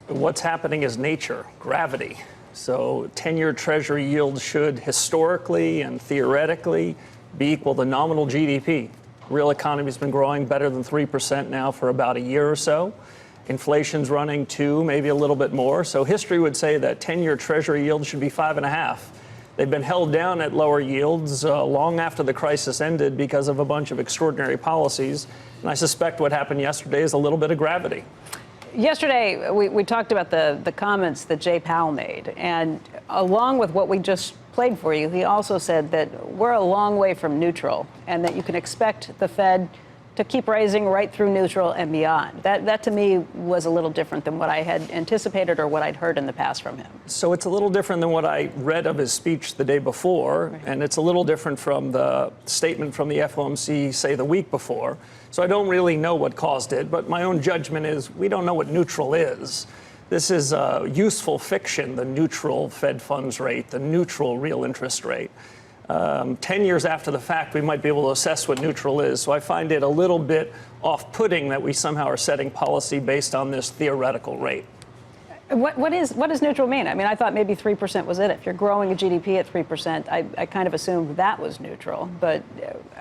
What's happening is nature, gravity. So 10-year Treasury yield should historically and theoretically be equal to nominal GDP. Real economy's been growing better than 3% now for about a year or so. Inflation's running 2, maybe a little bit more. So history would say that 10-year Treasury yield should be 5.5. They've been held down at lower yields long after the crisis ended because of a bunch of extraordinary policies. And I suspect what happened yesterday is a little bit of gravity. Yesterday, we talked about the comments that Jay Powell made. And along with what we just played for you, he also said that we're a long way from neutral and that you can expect the Fed to keep raising right through neutral and beyond. That to me was a little different than what I had anticipated or what I'd heard in the past from him. So it's a little different than what I read of his speech the day before, right. And it's a little different from the statement from the FOMC, say, the week before. So I don't really know what caused it, but my own judgment is we don't know what neutral is. This is useful fiction, the neutral Fed funds rate, the neutral real interest rate. 10 years after the fact, we might be able to assess what neutral is. So I find it a little bit off-putting that we somehow are setting policy based on this theoretical rate. What does neutral mean? I mean, I thought maybe 3% was it. If you're growing a GDP at 3%, I kind of assumed that was neutral. But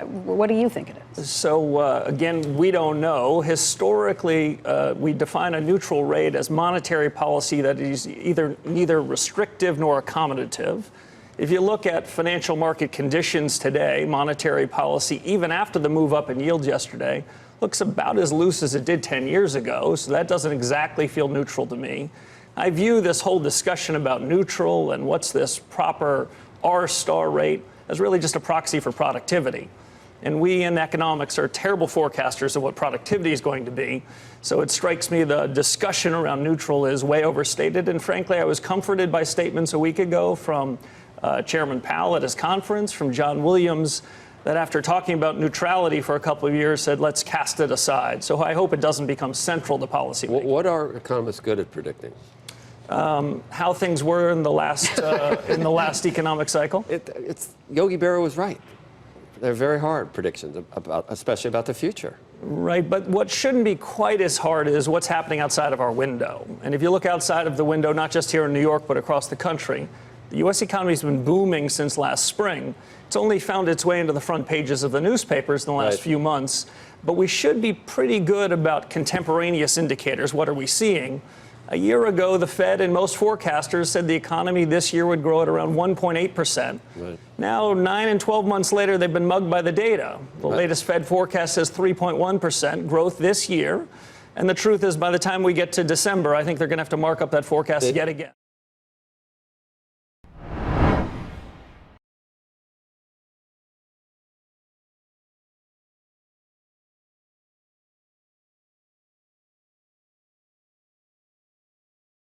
what do you think it is? So, again, we don't know. Historically, we define a neutral rate as monetary policy that is neither restrictive nor accommodative. If you look at financial market conditions today, monetary policy, even after the move up in yields yesterday, looks about as loose as it did 10 years ago. So that doesn't exactly feel neutral to me. I view this whole discussion about neutral and what's this proper R-star rate as really just a proxy for productivity. And we in economics are terrible forecasters of what productivity is going to be. So it strikes me the discussion around neutral is way overstated. And frankly, I was comforted by statements a week ago from Chairman Powell at his conference, from John Williams, that after talking about neutrality for a couple of years said, let's cast it aside. So I hope it doesn't become central to policy making. What are economists good at predicting? How things were in the last economic cycle. Yogi Berra was right. They're very hard predictions, especially about the future. Right, but what shouldn't be quite as hard is what's happening outside of our window. And if you look outside of the window, not just here in New York, but across the country, the U.S. economy has been booming since last spring. It's only found its way into the front pages of the newspapers in the last few months. But we should be pretty good about contemporaneous indicators. What are we seeing? A year ago, the Fed and most forecasters said the economy this year would grow at around 1.8%. Right. Now, 9 and 12 months later, they've been mugged by the data. The latest Fed forecast says 3.1% growth this year. And the truth is, by the time we get to December, I think they're going to have to mark up that forecast yet again.